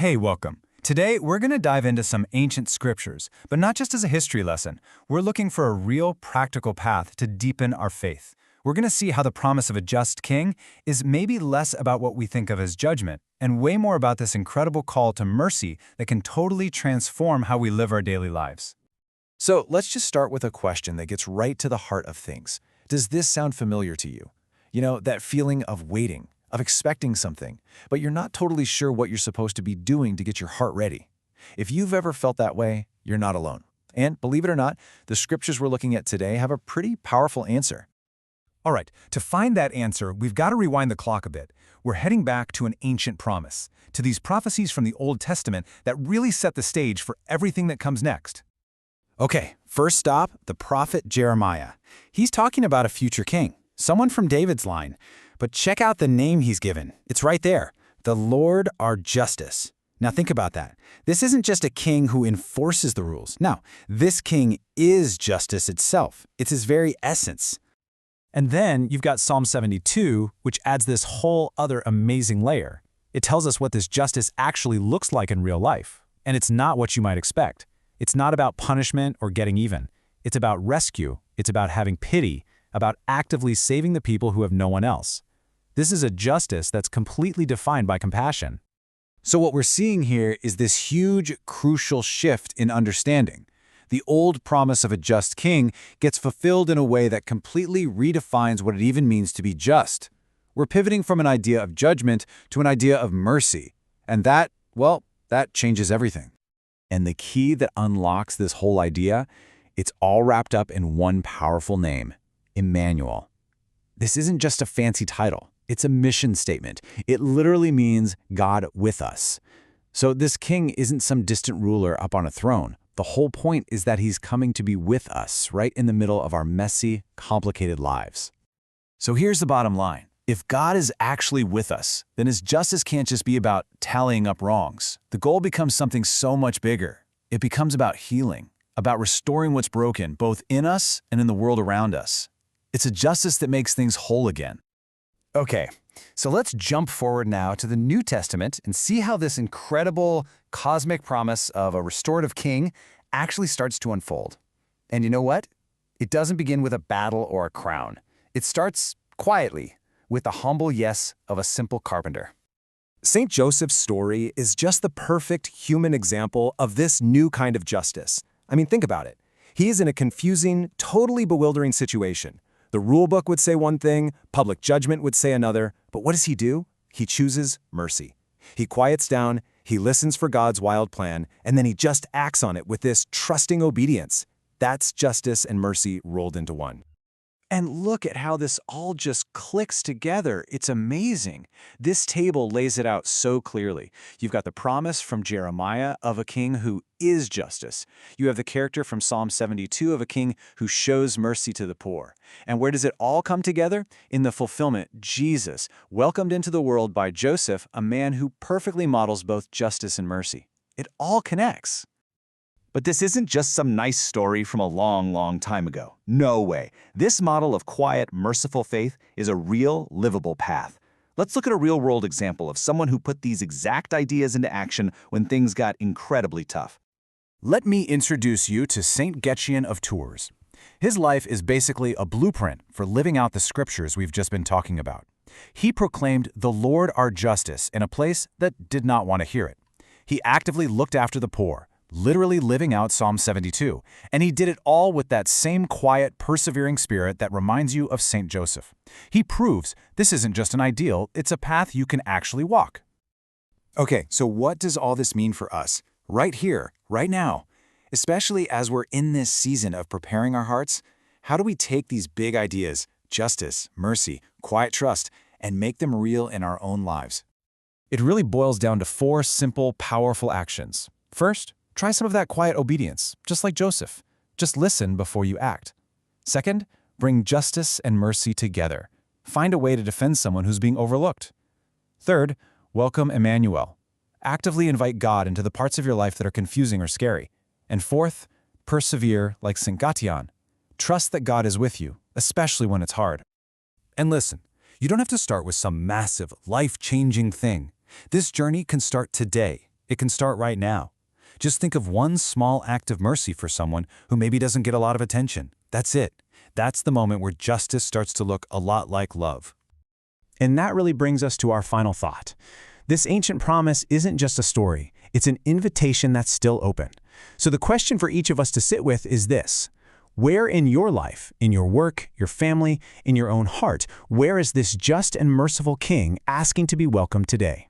Hey, welcome. Today, we're going to dive into some ancient scriptures, but not just as a history lesson. We're looking for a real practical path to deepen our faith. We're going to see how the promise of a just king is maybe less about what we think of as judgment, and way more about this incredible call to mercy that can totally transform how we live our daily lives. So let's just start with a question that gets right to the heart of things. Does this sound familiar to you? You know, that feeling of waiting, of expecting something, but you're not totally sure what you're supposed to be doing to get your heart ready. If you've ever felt that way, you're not alone. And believe it or not, the scriptures we're looking at today have a pretty powerful answer. All right, to find that answer, we've got to rewind the clock a bit. We're heading back to an ancient promise, to these prophecies from the Old Testament that really set the stage for everything that comes next. Okay, first stop, the prophet Jeremiah. He's talking about a future king, someone from David's line. But check out the name he's given. It's right there. The Lord our justice. Now think about that. This isn't just a king who enforces the rules. No, this king is justice itself. It's his very essence. And then you've got Psalm 72, which adds this whole other amazing layer. It tells us what this justice actually looks like in real life. And it's not what you might expect. It's not about punishment or getting even. It's about rescue. It's about having pity, about actively saving the people who have no one else. This is a justice that's completely defined by compassion. So what we're seeing here is this huge, crucial shift in understanding. The old promise of a just king gets fulfilled in a way that completely redefines what it even means to be just. We're pivoting from an idea of judgment to an idea of mercy. And that changes everything. And the key that unlocks this whole idea, it's all wrapped up in one powerful name, Emmanuel. This isn't just a fancy title. It's a mission statement. It literally means God with us. So this king isn't some distant ruler up on a throne. The whole point is that he's coming to be with us, right in the middle of our messy, complicated lives. So here's the bottom line. If God is actually with us, then his justice can't just be about tallying up wrongs. The goal becomes something so much bigger. It becomes about healing, about restoring what's broken, both in us and in the world around us. It's a justice that makes things whole again. Okay, so let's jump forward now to the New Testament and see how this incredible cosmic promise of a restorative king actually starts to unfold. And you know what? It doesn't begin with a battle or a crown. It starts quietly, with the humble yes of a simple carpenter. St. Joseph's story is just the perfect human example of this new kind of justice. I mean, think about it. He is in a confusing, totally bewildering situation. The rule book would say one thing, public judgment would say another, but what does he do? He chooses mercy. He quiets down, he listens for God's wild plan, and then he just acts on it with this trusting obedience. That's justice and mercy rolled into one. And look at how this all just clicks together. It's amazing. This table lays it out so clearly. You've got the promise from Jeremiah of a king who is justice. You have the character from Psalm 72 of a king who shows mercy to the poor. And where does it all come together? In the fulfillment, Jesus, welcomed into the world by Joseph, a man who perfectly models both justice and mercy. It all connects. But this isn't just some nice story from a long, long time ago. No way. This model of quiet, merciful faith is a real, livable path. Let's look at a real-world example of someone who put these exact ideas into action when things got incredibly tough. Let me introduce you to St. Getchian of Tours. His life is basically a blueprint for living out the scriptures we've just been talking about. He proclaimed the Lord our justice in a place that did not want to hear it. He actively looked after the poor, literally living out Psalm 72, and he did it all with that same quiet, persevering spirit that reminds you of St. Joseph. He proves this isn't just an ideal, it's a path you can actually walk. Okay, so what does all this mean for us? Right here, right now. Especially as we're in this season of preparing our hearts, how do we take these big ideas, justice, mercy, quiet trust, and make them real in our own lives? It really boils down to 4 simple, powerful actions. First, try some of that quiet obedience, just like Joseph. Just listen before you act. Second, bring justice and mercy together. Find a way to defend someone who's being overlooked. Third, welcome Emmanuel. Actively invite God into the parts of your life that are confusing or scary. And fourth, persevere like St. Getchian. Trust that God is with you, especially when it's hard. And listen, you don't have to start with some massive, life-changing thing. This journey can start today. It can start right now. Just think of one small act of mercy for someone who maybe doesn't get a lot of attention. That's it. That's the moment where justice starts to look a lot like love. And that really brings us to our final thought. This ancient promise isn't just a story, it's an invitation that's still open. So the question for each of us to sit with is this: where in your life, in your work, your family, in your own heart, where is this just and merciful King asking to be welcomed today?